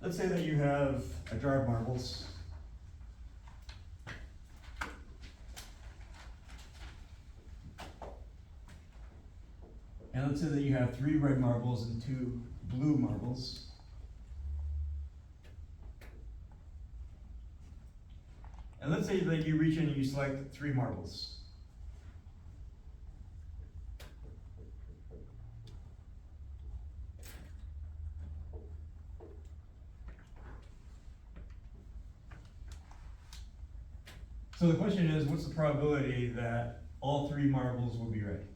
let's say that you have a jar of marbles. And let's say that you have 3 red marbles and 2 blue marbles. And let's say that you reach in and you select 3 marbles. So the question is, what's the probability that all 3 marbles will be red?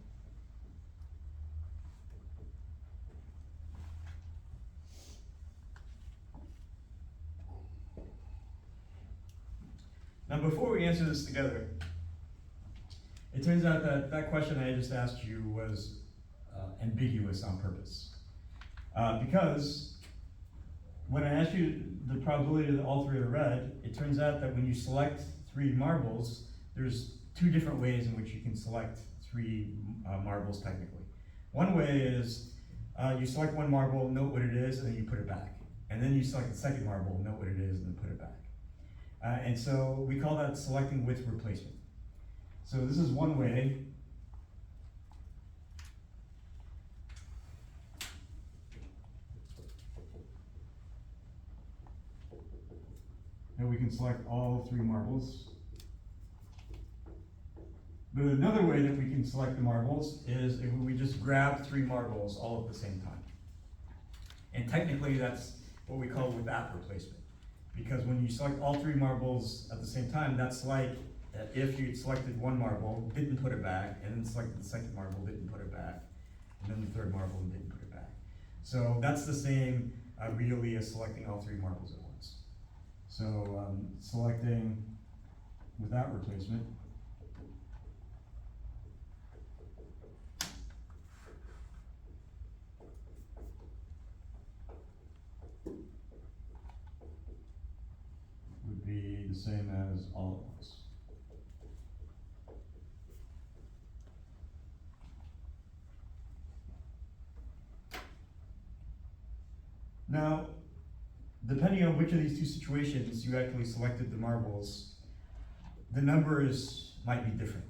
Now, before we answer this together, it turns out that that question I just asked you was ambiguous on purpose. Because when I asked you the probability that all 3 are red, it turns out that when you select 3 marbles, there's 2 different ways in which you can select 3 marbles technically. One way is you select 1 marble, note what it is, and then you put it back. And then you select the second marble, note what it is, and then put it back. And so we call that selecting with replacement. So this is one way. And we can select all 3 marbles. But another way that we can select the marbles is if we just grab 3 marbles all at the same time. And technically that's what we call without replacement. Because when you select all 3 marbles at the same time, that's like if you selected 1 marble, didn't put it back, and then selected the second marble, didn't put it back, and then the third marble and didn't put it back. So that's the same really as selecting all 3 marbles at once. So selecting without replacement would be the same as all at once. Now, depending on which of these 2 situations you actually selected the marbles, the numbers might be different.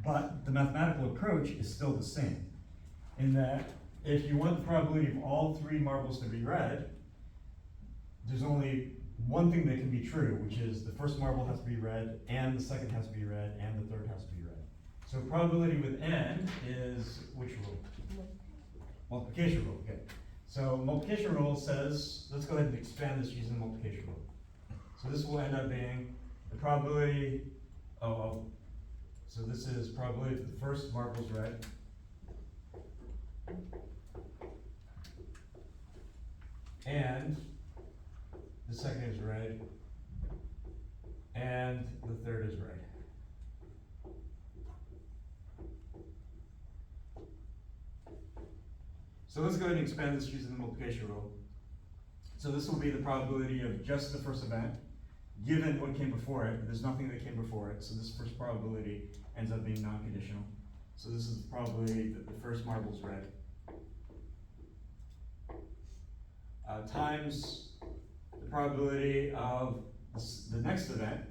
But the mathematical approach is still the same, in that if you want the probability of all 3 marbles to be red, there's only one thing that can be true, which is the first marble has to be red, and the second has to be red, and the third has to be red. So probability with n is which rule? Multiplication rule, okay. So multiplication rule says, let's go ahead and expand this using the multiplication rule. So this will end up being the probability of, so this is probability that the first marble is red. And the second is red. And the third is red. So let's go ahead and expand this using the multiplication rule. So this will be the probability of just the first event, given what came before it. There's nothing that came before it, so this first probability ends up being non-conditional. So this is the probability that the first marble is red. Times the probability of the next event,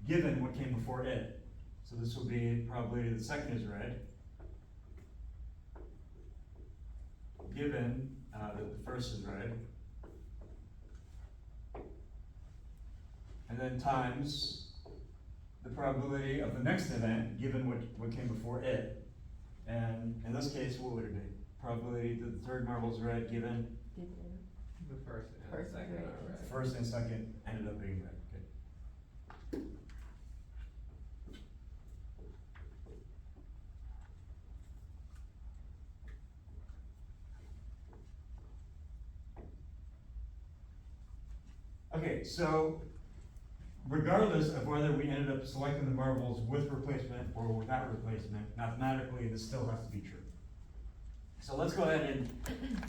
given what came before it. So this will be probability that the second is red, given that the first is red, and then times the probability of the next event, given what came before it. And in this case, what would it be? Probability that the third marble is red, given The first and second are red. first and second ended up being red. Okay. Okay, so regardless of whether we ended up selecting the marbles with replacement or without replacement, mathematically this still has to be true. So let's go ahead and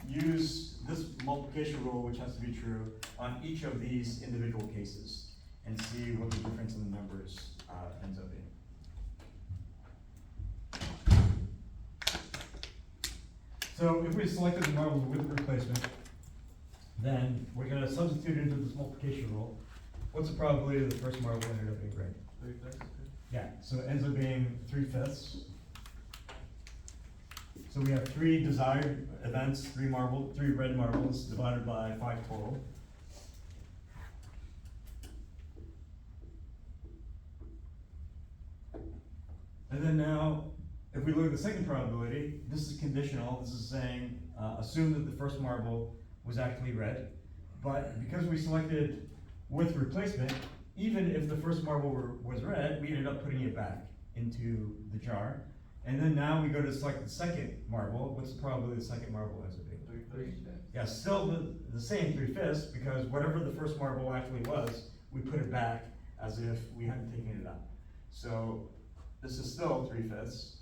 use this multiplication rule, which has to be true, on each of these individual cases and see what the difference in the numbers ends up being. So if we selected the marbles with replacement, then we're gonna substitute into this multiplication rule. What's the probability the first marble ended up being red? 3/5. Yeah, so it ends up being 3/5. So we have 3 desired events, 3 red marbles divided by 5 total. And then now, if we look at the second probability, this is conditional. This is saying, assume that the first marble was actually red. But because we selected with replacement, even if the first marble was red, we ended up putting it back into the jar. And then now we go to select the second marble. What's the probability the second marble ends up being? 3/5. Yeah, still the same 3/5, because whatever the first marble actually was, we put it back as if we hadn't taken it out. So this is still 3/5.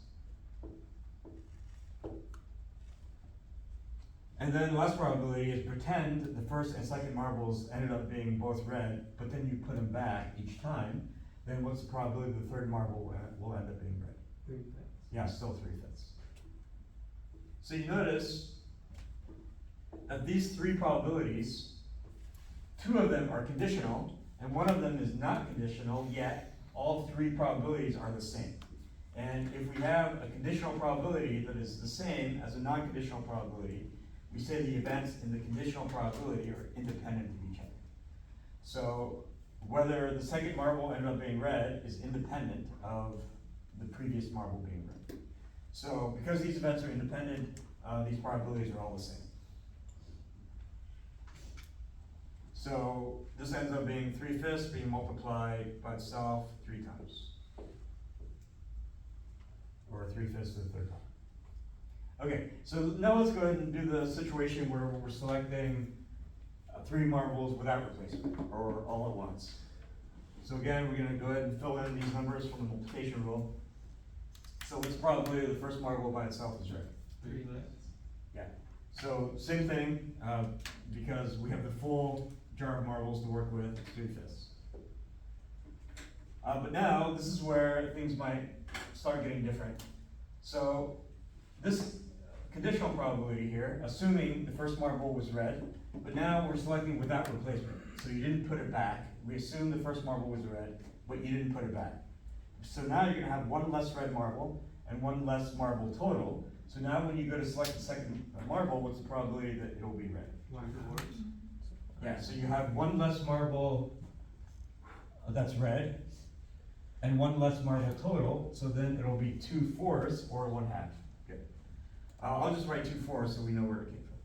And then the last probability is pretend the first and second marbles ended up being both red, but then you put them back each time. Then what's the probability the third marble will end up being red? 3/5. Yeah, still 3/5. So you notice that these 3 probabilities, 2 of them are conditional, and 1 of them is not conditional, yet all 3 probabilities are the same. And if we have a conditional probability that is the same as a non-conditional probability, we say the events in the conditional probability are independent of each other. So whether the second marble ended up being red is independent of the previous marble being red. So because these events are independent, these probabilities are all the same. So this ends up being 3/5 being multiplied by itself 3 times. Or 3/5 to the third time. Okay, so now let's go ahead and do the situation where we're selecting 3 marbles without replacement, or all at once. So again, we're gonna go ahead and fill in these numbers from the multiplication rule. So what's the probability the first marble by itself is red? 3/5. Yeah, so same thing, because we have the full jar of marbles to work with, it's 3/5. But now, this is where things might start getting different. So, this conditional probability here, assuming the first marble was red, but now we're selecting without replacement. So you didn't put it back. We assume the first marble was red, but you didn't put it back. So now you're gonna have 1 less red marble and 1 less marble total. So now when you go to select the second marble, what's the probability that it'll be red? 1/4. Yeah, so you have 1 less marble that's red, and 1 less marble total, so then it'll be 2/4 or 1/2. Good. I'll just write 2/4 so we know where it came from.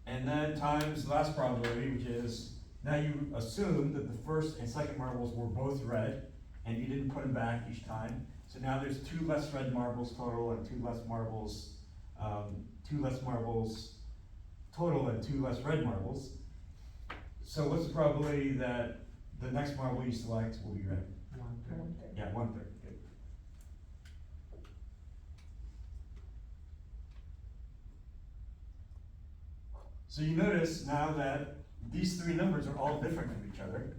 And then times the last probability, which is, now you assume that the first and second marbles were both red, and you didn't put them back each time. So now there's 2 less red marbles total and 2 less marbles, 2 less marbles total and 2 less red marbles. So what's the probability that the next marble you select will be red? 1/3. Yeah, 1/3, good. So you notice now that these 3 numbers are all different from each other,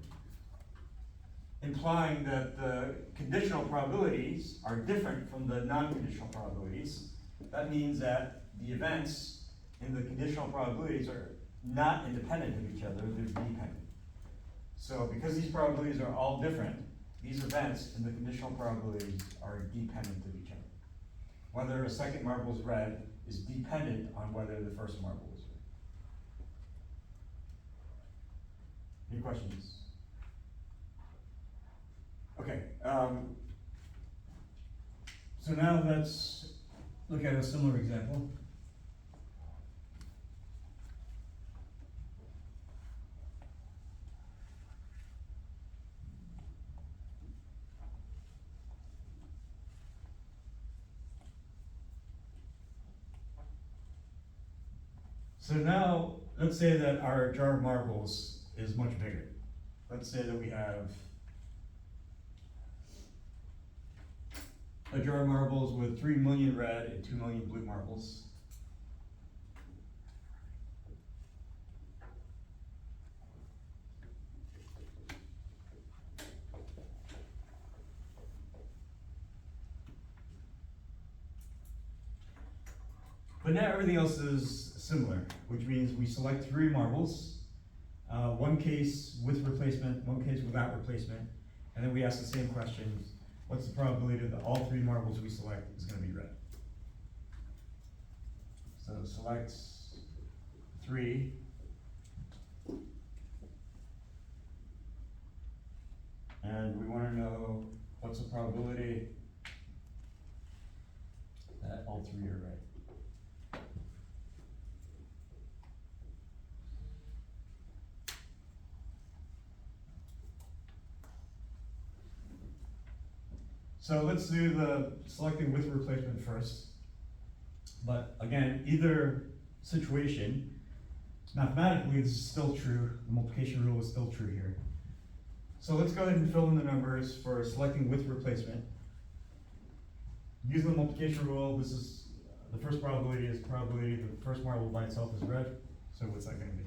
implying that the conditional probabilities are different from the non-conditional probabilities. That means that the events in the conditional probabilities are not independent of each other, they're dependent. So because these probabilities are all different, these events in the conditional probabilities are dependent of each other. Whether a second marble is red is dependent on whether the first marble is red. Any questions? Okay, so now let's look at a similar example. So now, let's say that our jar of marbles is much bigger. Let's say that we have a jar of marbles with 3 million red and 2 million blue marbles. But now everything else is similar, which means we select 3 marbles, one case with replacement, one case without replacement, and then we ask the same questions. What's the probability that all 3 marbles we select is gonna be red? So select 3. And we wanna know what's the probability that all 3 are right. So let's do the selecting with replacement first. But again, either situation, mathematically this is still true, the multiplication rule is still true here. So let's go ahead and fill in the numbers for selecting with replacement. Using the multiplication rule, this is, the first probability is probability the first marble by itself is red, so what's that gonna be?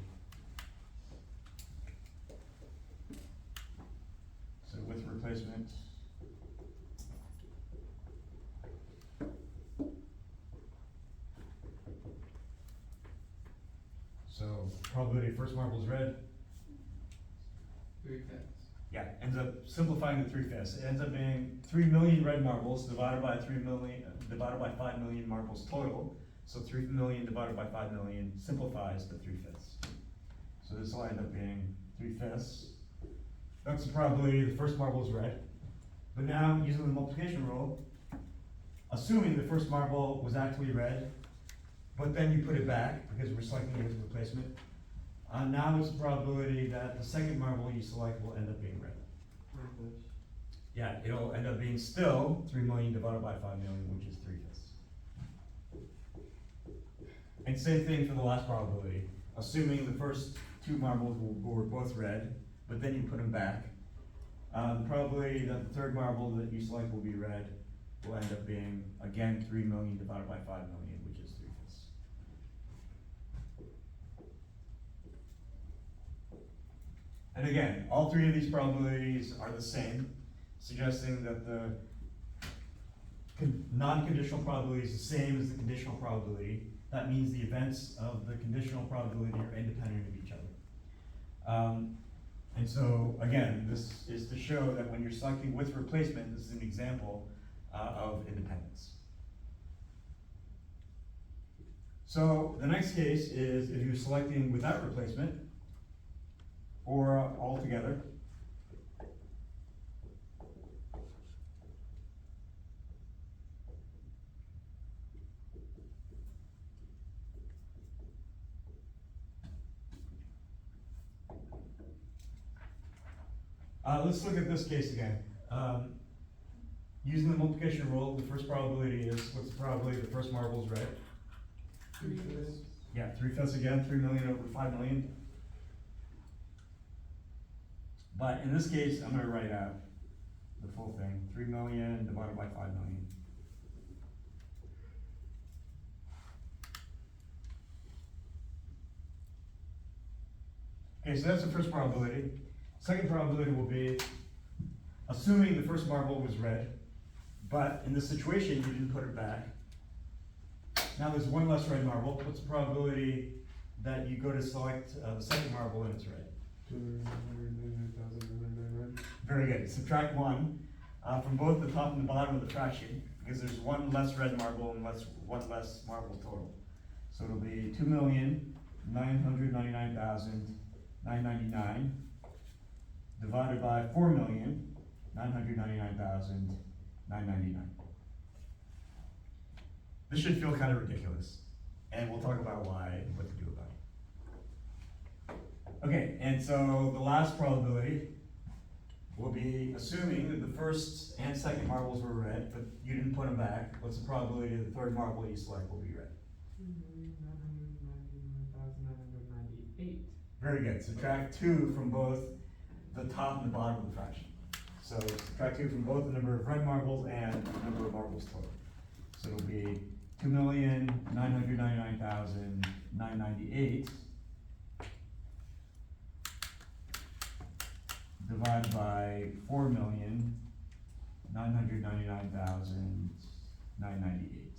So with replacement, so probability first marble is red, 3/5. yeah, ends up simplifying to 3/5. It ends up being 3 million red marbles divided by 3 million, divided by 5 million marbles total. So 3 million divided by 5 million simplifies to 3/5. So this will end up being 3/5. That's the probability the first marble is red. But now, using the multiplication rule, assuming the first marble was actually red, but then you put it back, because we're selecting it as a replacement, now it's the probability that the second marble you select will end up being red. Yeah, it'll end up being still 3 million divided by 5 million, which is 3/5. And same thing for the last probability. Assuming the first 2 marbles were both red, but then you put them back, the probability that the third marble that you select will be red will end up being, again, 3 million divided by 5 million, which is 3/5. And again, all 3 of these probabilities are the same, suggesting that the non-conditional probability is the same as the conditional probability. That means the events of the conditional probability are independent of each other. And so, again, this is to show that when you're selecting with replacement, this is an example of independence. So the next case is if you're selecting without replacement, or all together. Let's look at this case again. Using the multiplication rule, the first probability is, what's the probability the first marble is red? 3/5. Yeah, 3/5 again, 3 million over 5 million. But in this case, I'm gonna write out the full thing, 3 million divided by 5 million. Okay, so that's the first probability. Second probability will be, assuming the first marble was red, but in this situation, you didn't put it back. Now there's one less red marble. What's the probability that you go to select the second marble and it's red? 299,999. Very good. Subtract 1 from both the top and the bottom of the fraction, because there's one less red marble and one less marble total. So it'll be 2,999,999 divided by 4,999,999. This should feel kind of ridiculous, and we'll talk about why and what to do about it. Okay, and so the last probability will be assuming that the first and second marbles were red, but you didn't put them back. What's the probability the third marble you select will be red? 2,999,998. Very good. Subtract 2 from both the top and the bottom of the fraction. So subtract 2 from both the number of red marbles and the number of marbles total. So it'll be 2,999,998 divided by 4,999,998.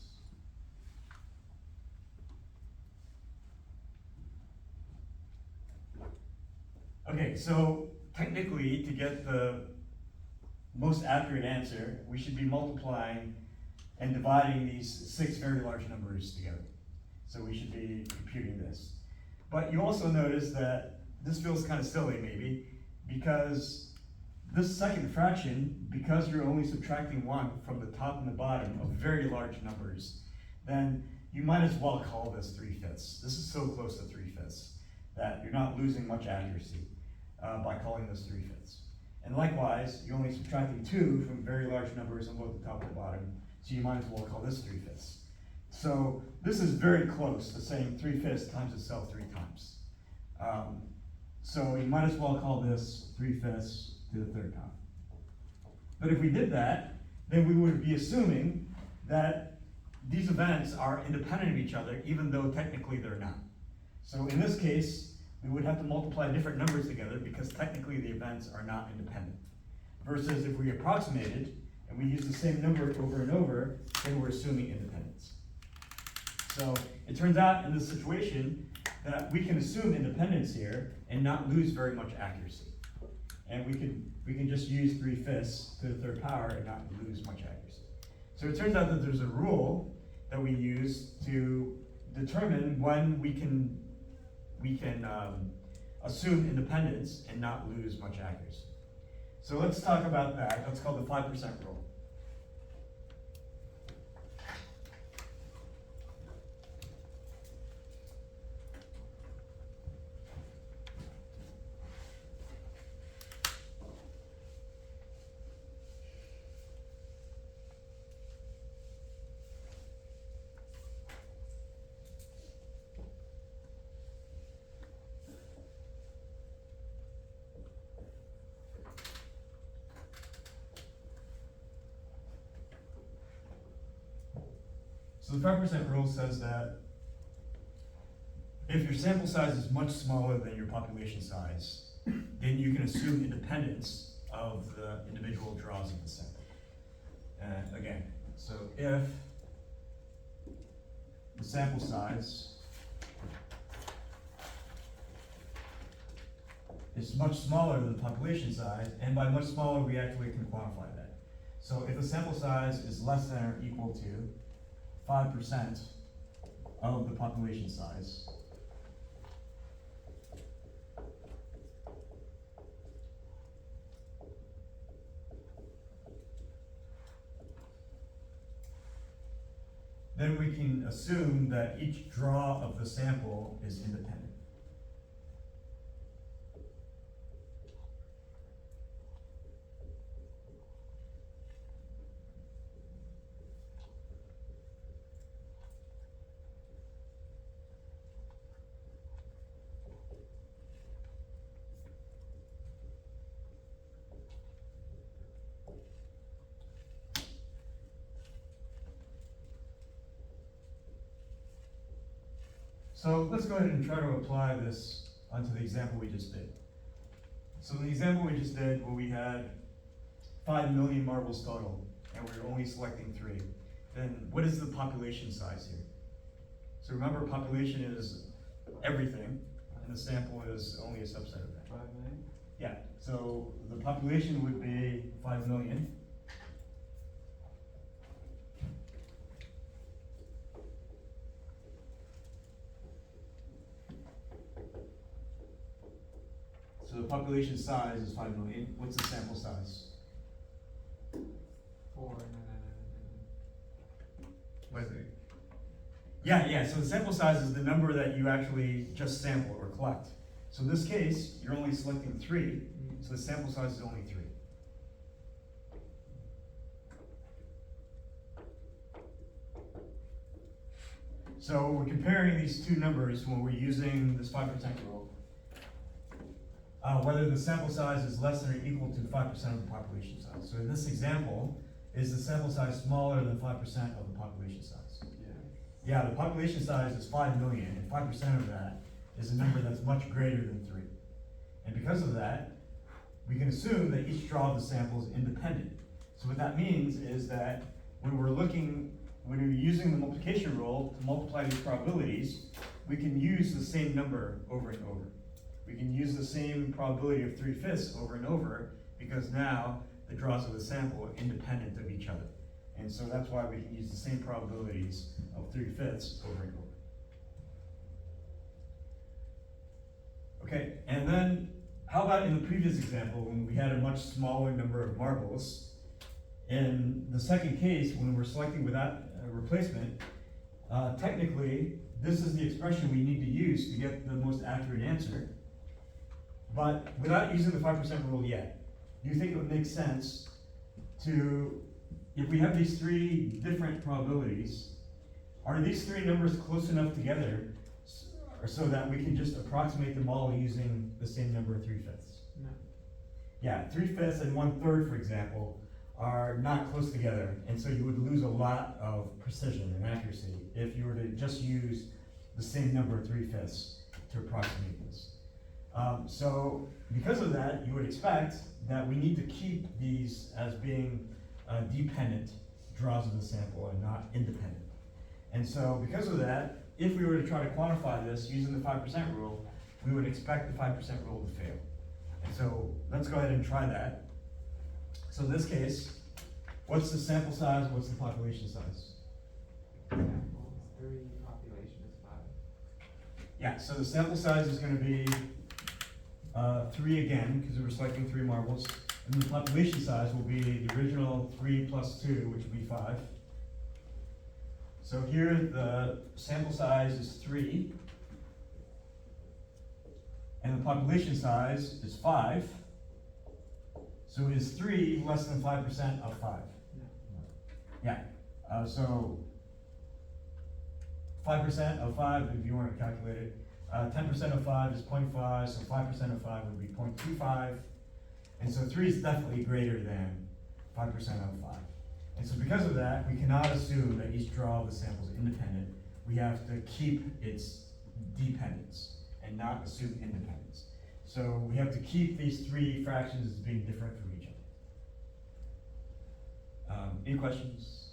Okay, so technically, to get the most accurate answer, we should be multiplying and dividing these 6 very large numbers together. So we should be computing this. But you also notice that this feels kind of silly maybe, because this second fraction, because you're only subtracting 1 from the top and the bottom of very large numbers, then you might as well call this 3/5. This is so close to 3/5 that you're not losing much accuracy by calling this 3/5. And likewise, you're only subtracting 2 from very large numbers on both the top and the bottom, so you might as well call this 3/5. So this is very close to saying 3/5 times itself 3 times. So you might as well call this 3/5 to the 3rd time. But if we did that, then we would be assuming that these events are independent of each other, even though technically they're not. So in this case, we would have to multiply different numbers together because technically the events are not independent. Versus if we approximated and we use the same number over and over, then we're assuming independence. So it turns out in this situation that we can assume independence here and not lose very much accuracy. And we can just use 3/5 to the 3rd power and not lose much accuracy. So it turns out that there's a rule that we use to determine when we can assume independence and not lose much accuracy. So let's talk about that. That's called the 5% rule. So the 5% rule says that if your sample size is much smaller than your population size, then you can assume independence of the individual draws of the sample. Again, so if the sample size is much smaller than the population size, and by much smaller we actually can quantify that. So if the sample size is less than or equal to 5% of the population size, then we can assume that each draw of the sample is independent. So let's go ahead and try to apply this onto the example we just did. So in the example we just did, where we had 5 million marbles total, and we were only selecting 3, then what is the population size here? So remember, population is everything, and the sample is only a subset of that. 5 million? Yeah, so the population would be 5 million. So the population size is 5 million. What's the sample size? 4. What is it? Yeah, so the sample size is the number that you actually just sample or collect. So in this case, you're only selecting 3, so the sample size is only 3. So we're comparing these two numbers when we're using this 5% rule. Whether the sample size is less than or equal to 5% of the population size. So in this example, is the sample size smaller than 5% of the population size? Yeah, the population size is 5 million, and 5% of that is a number that's much greater than 3. And because of that, we can assume that each draw of the sample is independent. So what that means is that when we're using the multiplication rule to multiply these probabilities, we can use the same number over and over. we can use the same probability of 3/5 over and over, because now the draws of the sample are independent of each other. And so that's why we can use the same probabilities of 3/5 over and over. Okay, and then how about in the previous example, when we had a much smaller number of marbles? In the second case, when we're selecting without a replacement, technically, this is the expression we need to use to get the most accurate answer. But without using the 5% rule yet, do you think it would make sense to, if we have these three different probabilities, are these three numbers close enough together or so that we can just approximate them all using the same number of 3/5? No. Yeah, 3/5 and 1/3, for example, are not close together, and so you would lose a lot of precision and accuracy if you were to just use the same number of 3/5 to approximate this. So because of that, you would expect that we need to keep these as being dependent draws of the sample and not independent. And so because of that, if we were to try to quantify this using the 5% rule, we would expect the 5% rule to fail. And so let's go ahead and try that. So in this case, what's the sample size, what's the population size? Sample is 3, population is 5. Yeah, so the sample size is gonna be 3 again, because we're selecting 3 marbles. And the population size will be the original 3 plus 2, which would be 5. So here, the sample size is 3. And the population size is 5. So is 3 less than 5% of 5? No. Yeah, so 5% of 5, if you want to calculate it, 10% of 5 is 0.5, so 5% of 5 would be 0.25. And so 3 is definitely greater than 5% of 5. And so because of that, we cannot assume that each draw of the sample is independent. We have to keep its dependence and not assume independence. So we have to keep these 3 fractions as being different from each other. Any questions?